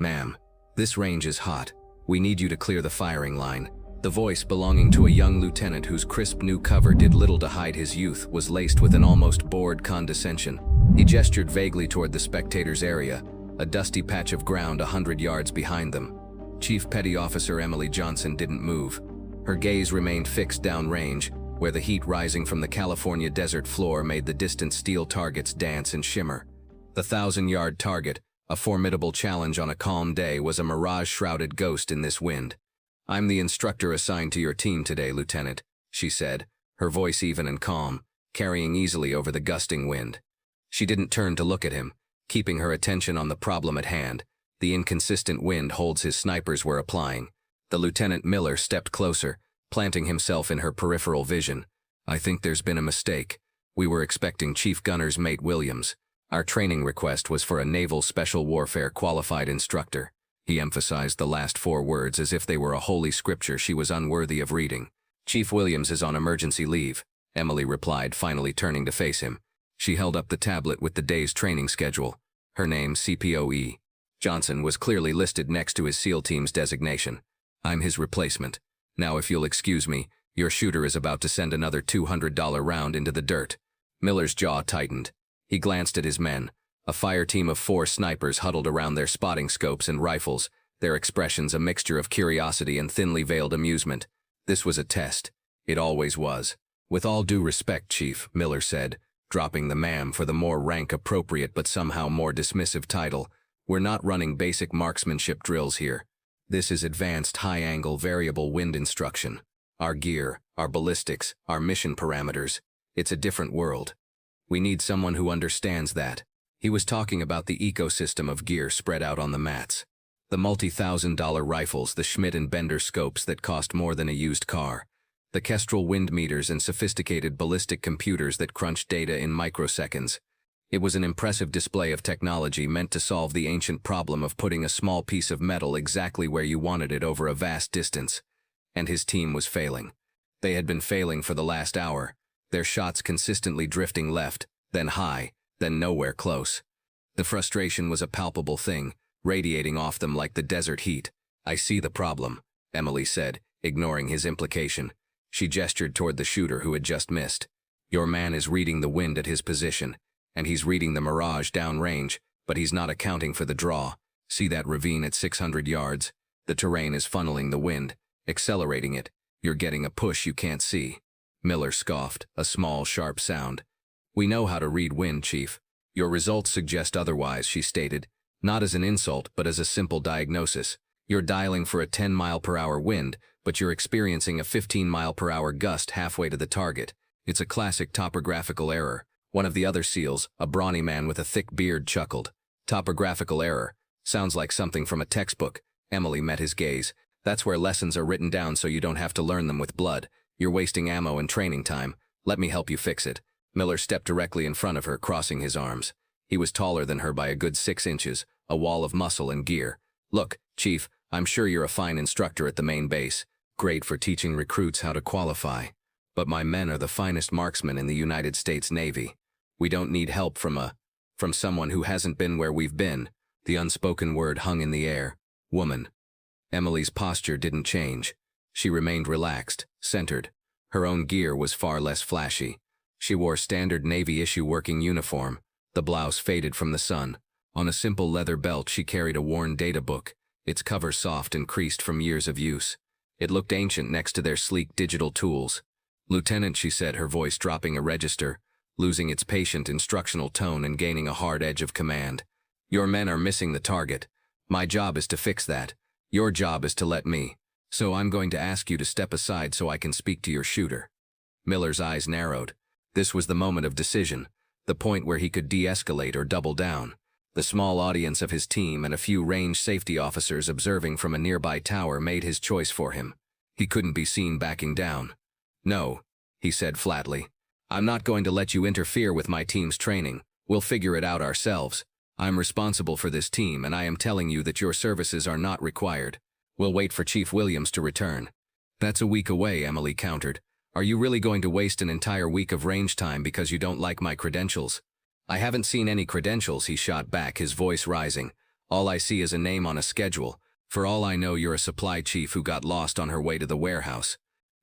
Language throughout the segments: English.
"Ma'am, this range is hot. We need you to clear the firing line." The voice, belonging to a young lieutenant whose crisp new cover did little to hide his youth, was laced with an almost bored condescension. He gestured vaguely toward the spectators' area, a dusty patch of ground 100 yards behind them. Chief Petty Officer Emily Johnson didn't move. Her gaze remained fixed downrange, where the heat rising from the California desert floor made the distant steel targets dance and shimmer. The 1,000-yard target, a formidable challenge on a calm day, was a mirage-shrouded ghost in this wind. "I'm the instructor assigned to your team today, Lieutenant," she said, her voice even and calm, carrying easily over the gusting wind. She didn't turn to look at him, keeping her attention on the problem at hand. The inconsistent wind holds his snipers were applying. The Lieutenant Miller stepped closer, planting himself in her peripheral vision. "I think there's been a mistake. We were expecting Chief Gunner's Mate Williams. Our training request was for a Naval Special Warfare qualified instructor." He emphasized the last 4 words as if they were a holy scripture she was unworthy of reading. "Chief Williams is on emergency leave," Emily replied, finally turning to face him. She held up the tablet with the day's training schedule. Her name, CPOE. Johnson, was clearly listed next to his SEAL team's designation. "I'm his replacement. Now, if you'll excuse me, your shooter is about to send another $200 round into the dirt." Miller's jaw tightened. He glanced at his men. A fire team of 4 snipers huddled around their spotting scopes and rifles, their expressions a mixture of curiosity and thinly veiled amusement. This was a test. It always was. "With all due respect, Chief," Miller said, dropping the ma'am for the more rank-appropriate but somehow more dismissive title, "we're not running basic marksmanship drills here. This is advanced high-angle variable wind instruction. Our gear, our ballistics, our mission parameters. It's a different world. We need someone who understands that." He was talking about the ecosystem of gear spread out on the mats. The multi-$1,000 rifles, the Schmidt and Bender scopes that cost more than a used car. The Kestrel wind meters and sophisticated ballistic computers that crunched data in microseconds. It was an impressive display of technology meant to solve the ancient problem of putting a small piece of metal exactly where you wanted it over a vast distance. And his team was failing. They had been failing for the last hour, their shots consistently drifting left, then high, then nowhere close. The frustration was a palpable thing, radiating off them like the desert heat. "I see the problem," Emily said, ignoring his implication. She gestured toward the shooter who had just missed. "Your man is reading the wind at his position, and he's reading the mirage downrange, but he's not accounting for the draw. See that ravine at 600 yards? The terrain is funneling the wind, accelerating it. You're getting a push you can't see." Miller scoffed, a small, sharp sound. "We know how to read wind, Chief. Your results suggest otherwise," she stated, not as an insult but as a simple diagnosis. "You're dialing for a 10-mile-per-hour wind, but you're experiencing a 15-mile-per-hour gust halfway to the target. It's a classic topographical error." One of the other SEALs, a brawny man with a thick beard, chuckled. "Topographical error. Sounds like something from a textbook." Emily met his gaze. "That's where lessons are written down so you don't have to learn them with blood. You're wasting ammo and training time. Let me help you fix it." Miller stepped directly in front of her, crossing his arms. He was taller than her by a good 6 inches, a wall of muscle and gear. "Look, Chief, I'm sure you're a fine instructor at the main base. Great for teaching recruits how to qualify. But my men are the finest marksmen in the United States Navy. We don't need help from someone who hasn't been where we've been." The unspoken word hung in the air. "Woman." Emily's posture didn't change. She remained relaxed, centered. Her own gear was far less flashy. She wore standard Navy-issue working uniform, the blouse faded from the sun. On a simple leather belt she carried a worn data book, its cover soft and creased from years of use. It looked ancient next to their sleek digital tools. "Lieutenant," she said, her voice dropping a register, losing its patient instructional tone and gaining a hard edge of command. "Your men are missing the target. My job is to fix that. Your job is to let me. So I'm going to ask you to step aside so I can speak to your shooter." Miller's eyes narrowed. This was the moment of decision, the point where he could de-escalate or double down. The small audience of his team and a few range safety officers observing from a nearby tower made his choice for him. He couldn't be seen backing down. "No," he said flatly. "I'm not going to let you interfere with my team's training. We'll figure it out ourselves. I'm responsible for this team, and I am telling you that your services are not required. We'll wait for Chief Williams to return." "That's a week away," Emily countered. "Are you really going to waste an entire week of range time because you don't like my credentials?" "I haven't seen any credentials," he shot back, his voice rising. All I see is a name on a schedule. For all I know, you're a supply chief who got lost on her way to the warehouse."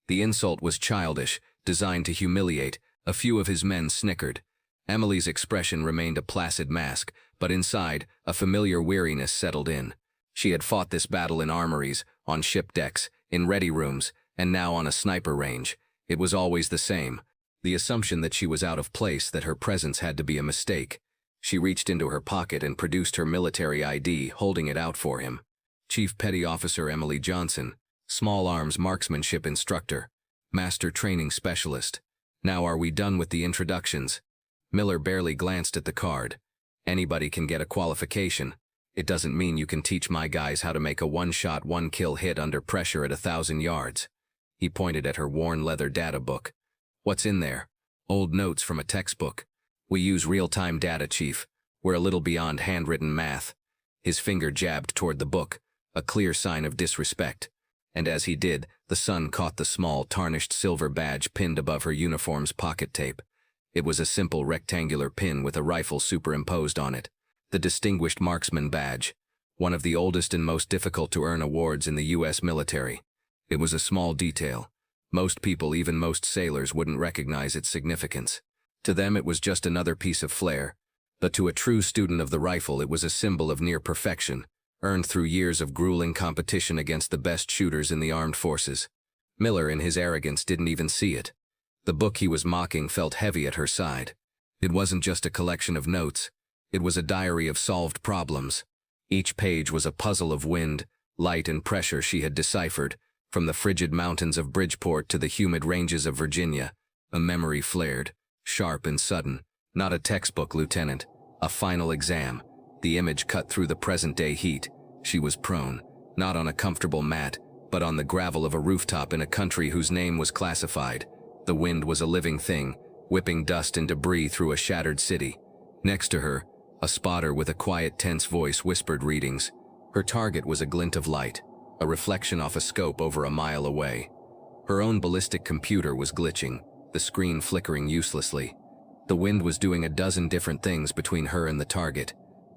The insult was childish, designed to humiliate. A few of his men snickered. Emily's expression remained a placid mask, but inside, a familiar weariness settled in. She had fought this battle in armories, on ship decks, in ready rooms, and now on a sniper range. It was always the same. The assumption that she was out of place, that her presence had to be a mistake. She reached into her pocket and produced her military ID, holding it out for him. Chief Petty Officer Emily Johnson, Small Arms Marksmanship Instructor, Master Training Specialist. Now are we done with the introductions? Miller barely glanced at the card. Anybody can get a qualification. It doesn't mean you can teach my guys how to make a one-shot, one-kill hit under pressure at 1,000 yards. He pointed at her worn leather data book. What's in there? Old notes from a textbook. We use real-time data, Chief. We're a little beyond handwritten math. His finger jabbed toward the book, a clear sign of disrespect. And as he did, the sun caught the small, tarnished silver badge pinned above her uniform's pocket tape. It was a simple rectangular pin with a rifle superimposed on it. The Distinguished Marksman Badge, one of the oldest and most difficult to earn awards in the U.S. military. It was a small detail. Most people, even most sailors, wouldn't recognize its significance. To them it was just another piece of flair. But to a true student of the rifle it was a symbol of near perfection, earned through years of grueling competition against the best shooters in the armed forces. Miller, in his arrogance, didn't even see it. The book he was mocking felt heavy at her side. It wasn't just a collection of notes. It was a diary of solved problems. Each page was a puzzle of wind, light, and pressure she had deciphered, from the frigid mountains of Bridgeport to the humid ranges of Virginia. A memory flared, sharp and sudden. Not a textbook, Lieutenant. A final exam. The image cut through the present-day heat. She was prone, not on a comfortable mat, but on the gravel of a rooftop in a country whose name was classified. The wind was a living thing, whipping dust and debris through a shattered city. Next to her, a spotter with a quiet, tense voice whispered readings. Her target was a glint of light, a reflection off a scope over a mile away. Her own ballistic computer was glitching, the screen flickering uselessly. The wind was doing a dozen different things between her and the target.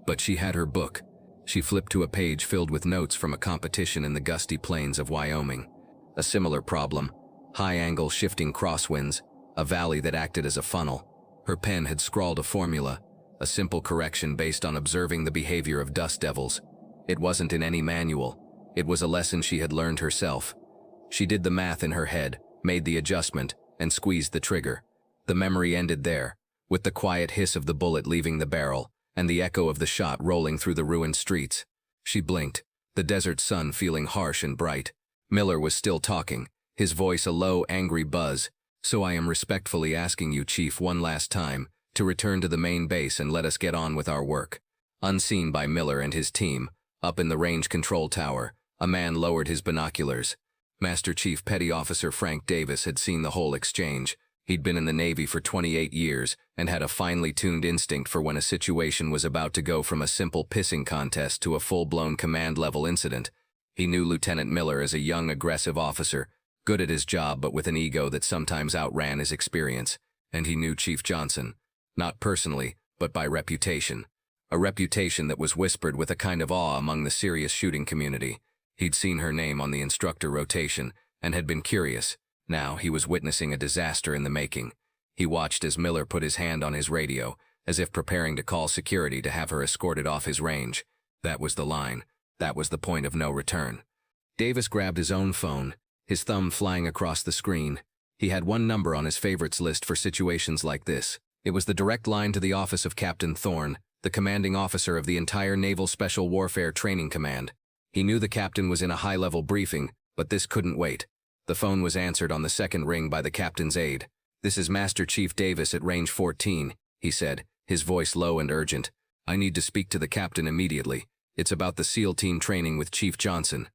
But she had her book. She flipped to a page filled with notes from a competition in the gusty plains of Wyoming. A similar problem. High-angle shifting crosswinds, a valley that acted as a funnel. Her pen had scrawled a formula, a simple correction based on observing the behavior of dust devils. It wasn't in any manual. It was a lesson she had learned herself. She did the math in her head, made the adjustment, and squeezed the trigger. The memory ended there, with the quiet hiss of the bullet leaving the barrel, and the echo of the shot rolling through the ruined streets. She blinked, the desert sun feeling harsh and bright. Miller was still talking, his voice a low, angry buzz. "So I am respectfully asking you, Chief, one last time, to return to the main base and let us get on with our work." Unseen by Miller and his team, up in the range control tower, a man lowered his binoculars. Master Chief Petty Officer Frank Davis had seen the whole exchange. He'd been in the Navy for 28 years and had a finely tuned instinct for when a situation was about to go from a simple pissing contest to a full-blown command-level incident. He knew Lieutenant Miller as a young, aggressive officer, good at his job but with an ego that sometimes outran his experience. And he knew Chief Johnson, not personally, but by reputation. A reputation that was whispered with a kind of awe among the serious shooting community. He'd seen her name on the instructor rotation and had been curious. Now he was witnessing a disaster in the making. He watched as Miller put his hand on his radio, as if preparing to call security to have her escorted off his range. That was the line. That was the point of no return. Davis grabbed his own phone, his thumb flying across the screen. He had one number on his favorites list for situations like this. It was the direct line to the office of Captain Thorne, the commanding officer of the entire Naval Special Warfare Training Command. He knew the captain was in a high-level briefing, but this couldn't wait. The phone was answered on the second ring by the captain's aide. "This is Master Chief Davis at Range 14, he said, his voice low and urgent. "I need to speak to the captain immediately. It's about the SEAL team training with Chief Johnson."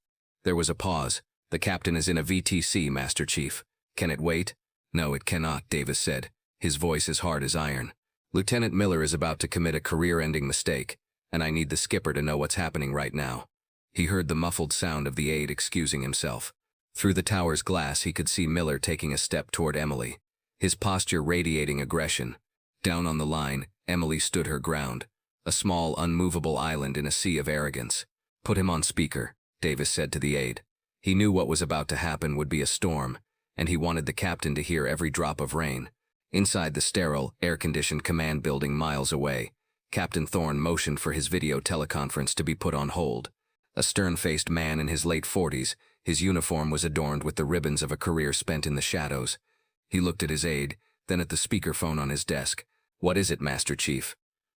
There was a pause. "The captain is in a VTC, Master Chief. Can it wait?" "No, it cannot," Davis said, his voice as hard as iron. "Lieutenant Miller is about to commit a career-ending mistake, and I need the skipper to know what's happening right now." He heard the muffled sound of the aide excusing himself. Through the tower's glass he could see Miller taking a step toward Emily, his posture radiating aggression. Down on the line, Emily stood her ground, a small, unmovable island in a sea of arrogance. "Put him on speaker," Davis said to the aide. He knew what was about to happen would be a storm, and he wanted the captain to hear every drop of rain. Inside the sterile, air-conditioned command building miles away, Captain Thorne motioned for his video teleconference to be put on hold. A stern-faced man in his late 40s, his uniform was adorned with the ribbons of a career spent in the shadows. He looked at his aide, then at the speakerphone on his desk. "What is it, Master Chief?"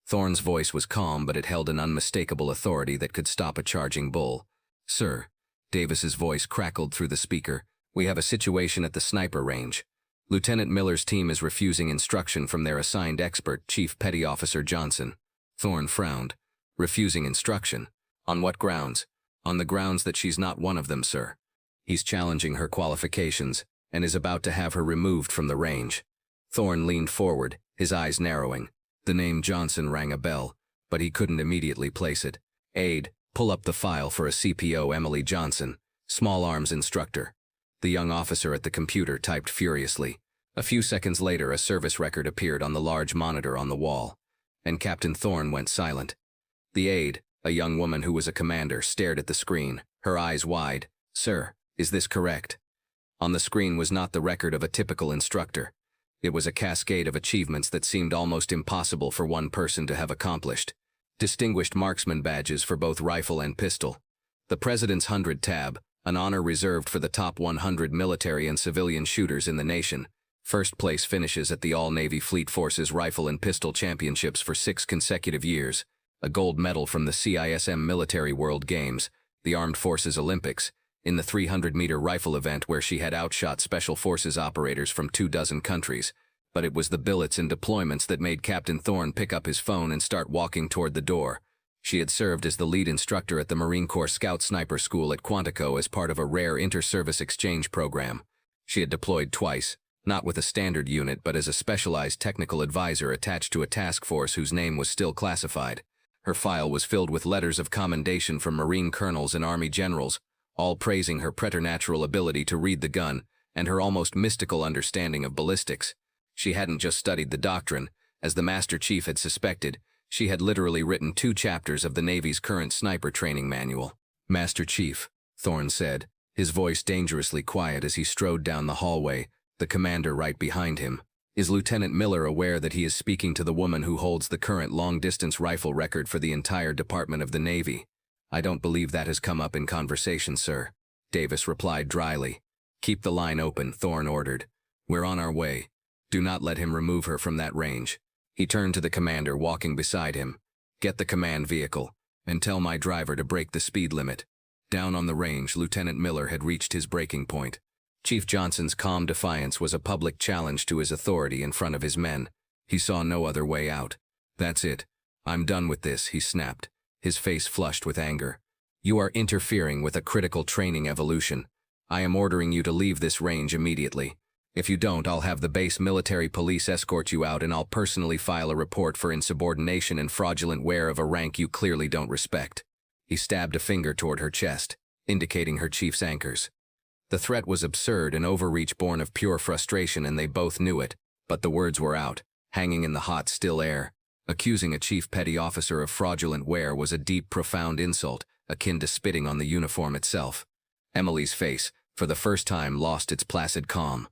Thorne's voice was calm, but it held an unmistakable authority that could stop a charging bull. "Sir," Davis's voice crackled through the speaker, "we have a situation at the sniper range. Lieutenant Miller's team is refusing instruction from their assigned expert, Chief Petty Officer Johnson." Thorne frowned. "Refusing instruction? On what grounds?" "On the grounds that she's not one of them, sir. He's challenging her qualifications and is about to have her removed from the range." Thorne leaned forward, his eyes narrowing. The name Johnson rang a bell, but he couldn't immediately place it. "Aide, pull up the file for a CPO Emily Johnson, small arms instructor." The young officer at the computer typed furiously. A few seconds later, a service record appeared on the large monitor on the wall, and Captain Thorne went silent. The aide, a young woman who was a commander, stared at the screen, her eyes wide. "Sir, is this correct?" On the screen was not the record of a typical instructor. It was a cascade of achievements that seemed almost impossible for one person to have accomplished. Distinguished marksman badges for both rifle and pistol. The President's 100 tab, an honor reserved for the top 100 military and civilian shooters in the nation. First place finishes at the All-Navy Fleet Forces Rifle and Pistol Championships for 6 consecutive years. A gold medal from the CISM Military World Games, the Armed Forces Olympics, in the 300-meter rifle event where she had outshot Special Forces operators from 24 countries. But it was the billets and deployments that made Captain Thorne pick up his phone and start walking toward the door. She had served as the lead instructor at the Marine Corps Scout Sniper School at Quantico as part of a rare inter-service exchange program. She had deployed twice, not with a standard unit but as a specialized technical advisor attached to a task force whose name was still classified. Her file was filled with letters of commendation from Marine colonels and Army generals, all praising her preternatural ability to read the gun and her almost mystical understanding of ballistics. She hadn't just studied the doctrine, as the Master Chief had suspected. She had literally written 2 chapters of the Navy's current sniper training manual. "Master Chief," Thorne said, his voice dangerously quiet as he strode down the hallway, the commander right behind him. "Is Lieutenant Miller aware that he is speaking to the woman who holds the current long-distance rifle record for the entire Department of the Navy?" "I don't believe that has come up in conversation, sir," Davis replied dryly. "Keep the line open," Thorne ordered. "We're on our way. Do not let him remove her from that range." He turned to the commander walking beside him. "Get the command vehicle, and tell my driver to break the speed limit." Down on the range, Lieutenant Miller had reached his breaking point. Chief Johnson's calm defiance was a public challenge to his authority in front of his men. He saw no other way out. "That's it. I'm done with this," he snapped, his face flushed with anger. "You are interfering with a critical training evolution. I am ordering you to leave this range immediately. If you don't, I'll have the base military police escort you out and I'll personally file a report for insubordination and fraudulent wear of a rank you clearly don't respect." He stabbed a finger toward her chest, indicating her chief's anchors. The threat was absurd, an overreach born of pure frustration, and they both knew it, but the words were out, hanging in the hot, still air. Accusing a chief petty officer of fraudulent wear was a deep, profound insult, akin to spitting on the uniform itself. Emily's face, for the first time, lost its placid calm.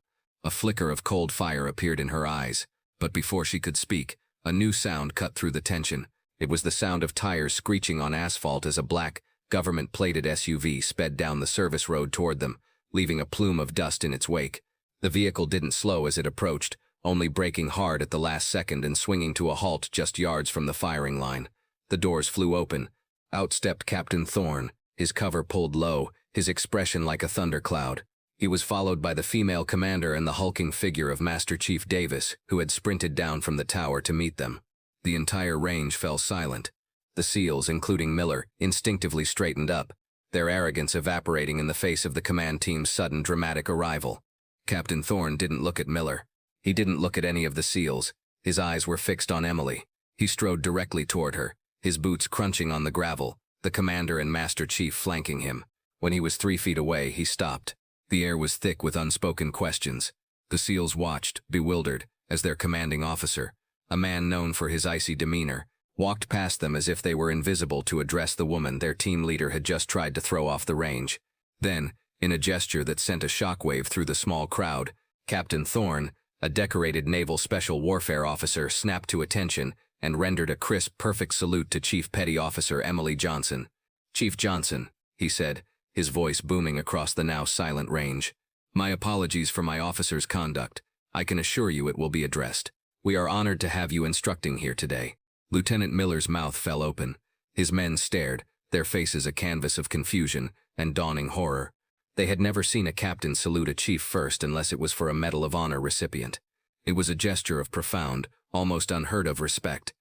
A flicker of cold fire appeared in her eyes, but before she could speak, a new sound cut through the tension. It was the sound of tires screeching on asphalt as a black, government-plated SUV sped down the service road toward them, leaving a plume of dust in its wake. The vehicle didn't slow as it approached, only braking hard at the last second and swinging to a halt just yards from the firing line. The doors flew open. Out stepped Captain Thorne, his cover pulled low, his expression like a thundercloud. He was followed by the female commander and the hulking figure of Master Chief Davis, who had sprinted down from the tower to meet them. The entire range fell silent. The SEALs, including Miller, instinctively straightened up, their arrogance evaporating in the face of the command team's sudden dramatic arrival. Captain Thorne didn't look at Miller. He didn't look at any of the SEALs. His eyes were fixed on Emily. He strode directly toward her, his boots crunching on the gravel, the commander and Master Chief flanking him. When he was 3 feet away, he stopped. The air was thick with unspoken questions. The SEALs watched, bewildered, as their commanding officer, a man known for his icy demeanor, walked past them as if they were invisible to address the woman their team leader had just tried to throw off the range. Then, in a gesture that sent a shockwave through the small crowd, Captain Thorne, a decorated naval special warfare officer, snapped to attention and rendered a crisp, perfect salute to Chief Petty Officer Emily Johnson. "Chief Johnson," he said, his voice booming across the now silent range. "My apologies for my officer's conduct. I can assure you it will be addressed. We are honored to have you instructing here today." Lieutenant Miller's mouth fell open. His men stared, their faces a canvas of confusion and dawning horror. They had never seen a captain salute a chief first unless it was for a Medal of Honor recipient. It was a gesture of profound, almost unheard of respect.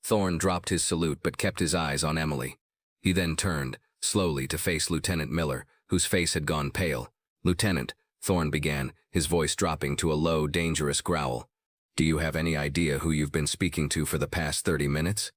Thorne dropped his salute but kept his eyes on Emily. He then turned, slowly, to face Lieutenant Miller, whose face had gone pale. "Lieutenant," Thorne began, his voice dropping to a low, dangerous growl. "Do you have any idea who you've been speaking to for the past 30 minutes?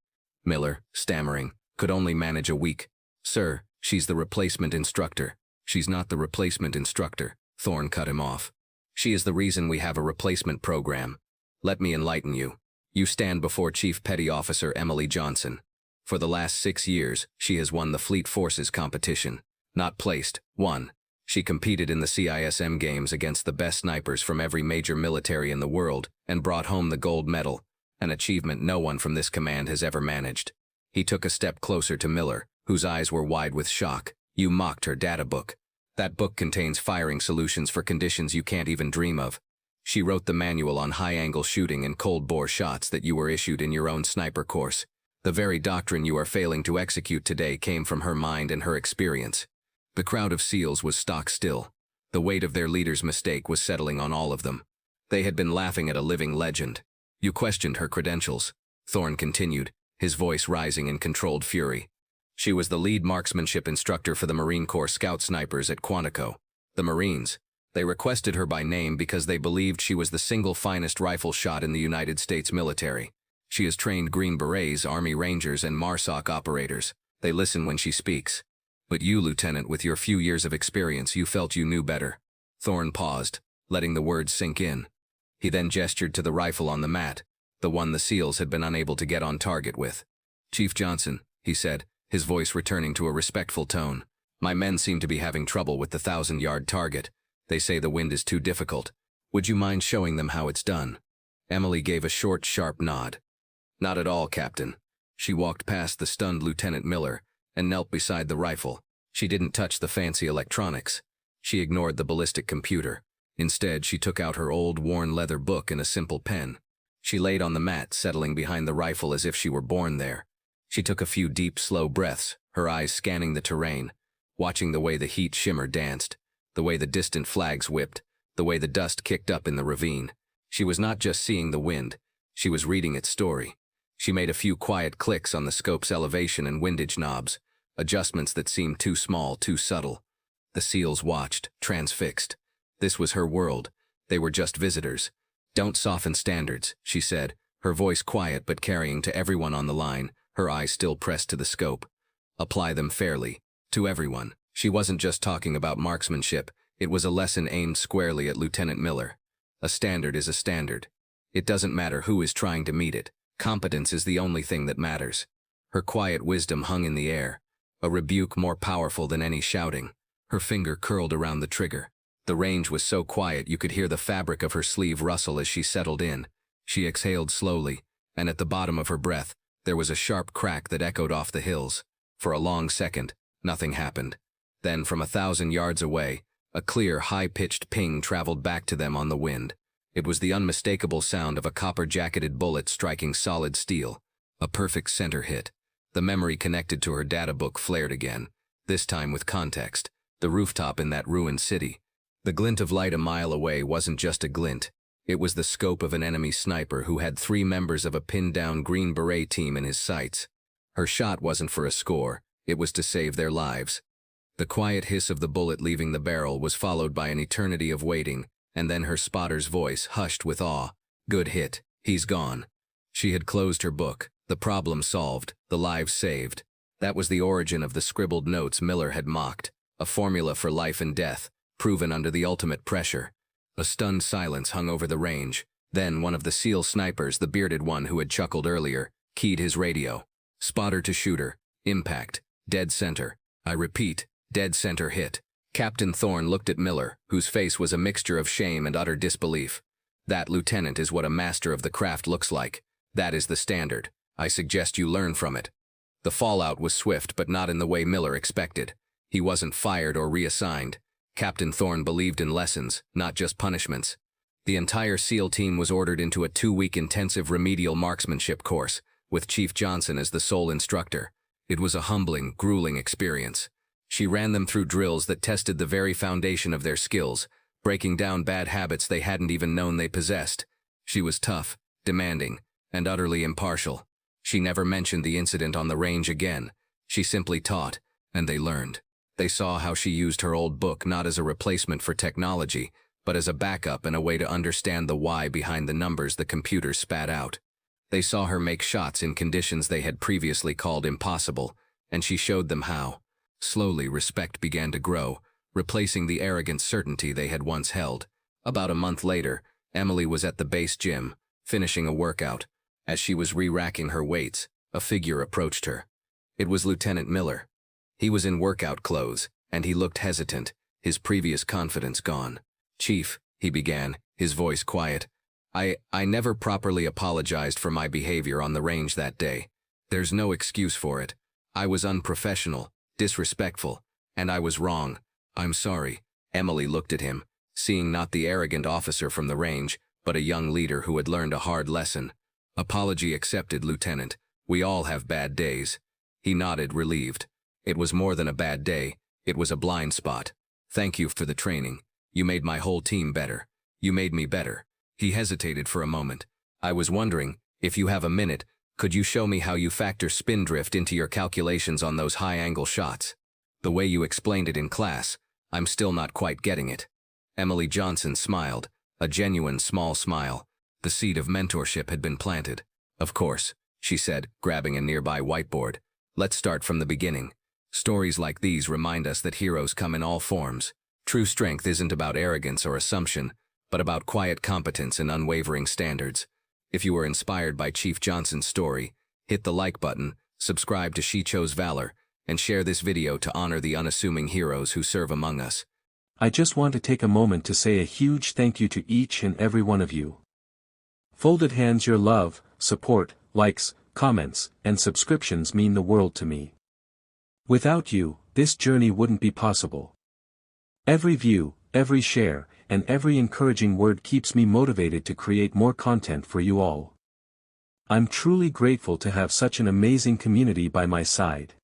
Miller, stammering, could only manage a weak. "Sir, she's the replacement instructor." "She's not the replacement instructor," Thorne cut him off. "She is the reason we have a replacement program. Let me enlighten you. You stand before Chief Petty Officer Emily Johnson. For the last 6 years, she has won the Fleet Forces competition. Not placed, won. She competed in the CISM games against the best snipers from every major military in the world and brought home the gold medal, an achievement no one from this command has ever managed." He took a step closer to Miller, whose eyes were wide with shock. "You mocked her data book. That book contains firing solutions for conditions you can't even dream of. She wrote the manual on high-angle shooting and cold-bore shots that you were issued in your own sniper course. The very doctrine you are failing to execute today came from her mind and her experience." The crowd of SEALs was stock still. The weight of their leader's mistake was settling on all of them. They had been laughing at a living legend. "You questioned her credentials," Thorne continued, his voice rising in controlled fury. "She was the lead marksmanship instructor for the Marine Corps Scout Snipers at Quantico. The Marines. They requested her by name because they believed she was the single finest rifle shot in the United States military. She has trained Green Berets, Army Rangers, and MARSOC operators. They listen when she speaks. But you, Lieutenant, with your few years of experience, you felt you knew better." Thorne paused, letting the words sink in. He then gestured to the rifle on the mat, the one the SEALs had been unable to get on target with. "Chief Johnson," he said, his voice returning to a respectful tone, "my men seem to be having trouble with the 1,000-yard target. They say the wind is too difficult. Would you mind showing them how it's done?" Emily gave a short, sharp nod. "Not at all, Captain." She walked past the stunned Lieutenant Miller and knelt beside the rifle. She didn't touch the fancy electronics. She ignored the ballistic computer. Instead, she took out her old, worn leather book and a simple pen. She laid on the mat, settling behind the rifle as if she were born there. She took a few deep, slow breaths, her eyes scanning the terrain, watching the way the heat shimmer danced, the way the distant flags whipped, the way the dust kicked up in the ravine. She was not just seeing the wind, she was reading its story. She made a few quiet clicks on the scope's elevation and windage knobs, adjustments that seemed too small, too subtle. The SEALs watched, transfixed. This was her world. They were just visitors. "Don't soften standards," she said, her voice quiet but carrying to everyone on the line, her eyes still pressed to the scope. "Apply them fairly. To everyone." She wasn't just talking about marksmanship, it was a lesson aimed squarely at Lieutenant Miller. A standard is a standard. It doesn't matter who is trying to meet it. Competence is the only thing that matters. Her quiet wisdom hung in the air, a rebuke more powerful than any shouting. Her finger curled around the trigger. The range was so quiet you could hear the fabric of her sleeve rustle as she settled in. She exhaled slowly, and at the bottom of her breath, there was a sharp crack that echoed off the hills. For a long second, nothing happened. Then, from 1,000 yards away, a clear, high-pitched ping traveled back to them on the wind. It was the unmistakable sound of a copper-jacketed bullet striking solid steel. A perfect center hit. The memory connected to her data book flared again, this time with context. The rooftop in that ruined city. The glint of light a mile away wasn't just a glint. It was the scope of an enemy sniper who had 3 members of a pinned-down Green Beret team in his sights. Her shot wasn't for a score, it was to save their lives. The quiet hiss of the bullet leaving the barrel was followed by an eternity of waiting, and then her spotter's voice, hushed with awe. "Good hit. He's gone." She had closed her book, the problem solved, the lives saved. That was the origin of the scribbled notes Miller had mocked, a formula for life and death, proven under the ultimate pressure. A stunned silence hung over the range. Then one of the SEAL snipers, the bearded one who had chuckled earlier, keyed his radio. Spotter to shooter, impact, dead center. I repeat, dead center hit. Captain Thorne looked at Miller, whose face was a mixture of shame and utter disbelief. That, Lieutenant, is what a master of the craft looks like. That is the standard. I suggest you learn from it. The fallout was swift, but not in the way Miller expected. He wasn't fired or reassigned. Captain Thorne believed in lessons, not just punishments. The entire SEAL team was ordered into a 2-week intensive remedial marksmanship course, with Chief Johnson as the sole instructor. It was a humbling, grueling experience. She ran them through drills that tested the very foundation of their skills, breaking down bad habits they hadn't even known they possessed. She was tough, demanding, and utterly impartial. She never mentioned the incident on the range again. She simply taught, and they learned. They saw how she used her old book not as a replacement for technology, but as a backup and a way to understand the why behind the numbers the computer spat out. They saw her make shots in conditions they had previously called impossible, and she showed them how. Slowly, respect began to grow, replacing the arrogant certainty they had once held. About a month later, Emily was at the base gym, finishing a workout. As she was re-racking her weights, a figure approached her. It was Lieutenant Miller. He was in workout clothes, and he looked hesitant, his previous confidence gone. "Chief," he began, his voice quiet, I never properly apologized for my behavior on the range that day. There's no excuse for it. I was unprofessional, disrespectful, and I was wrong. I'm sorry." Emily looked at him, seeing not the arrogant officer from the range, but a young leader who had learned a hard lesson. "Apology accepted, Lieutenant. We all have bad days." He nodded, relieved. "It was more than a bad day. It was a blind spot. Thank you for the training. You made my whole team better. You made me better." He hesitated for a moment. "I was wondering, if you have a minute, could you show me how you factor spindrift into your calculations on those high-angle shots? The way you explained it in class, I'm still not quite getting it." Emily Johnson smiled, a genuine small smile. The seed of mentorship had been planted. "Of course," she said, grabbing a nearby whiteboard. "Let's start from the beginning. Stories like these remind us that heroes come in all forms. True strength isn't about arrogance or assumption, but about quiet competence and unwavering standards. If you were inspired by Chief Johnson's story, hit the like button, subscribe to She Chose Valor, and share this video to honor the unassuming heroes who serve among us. I just want to take a moment to say a huge thank you to each and every one of you. Folded hands, your love, support, likes, comments, and subscriptions mean the world to me. Without you, this journey wouldn't be possible. Every view, every share, and every encouraging word keeps me motivated to create more content for you all. I'm truly grateful to have such an amazing community by my side.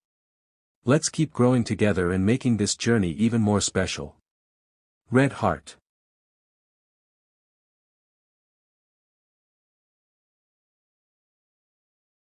Let's keep growing together and making this journey even more special. Red Heart.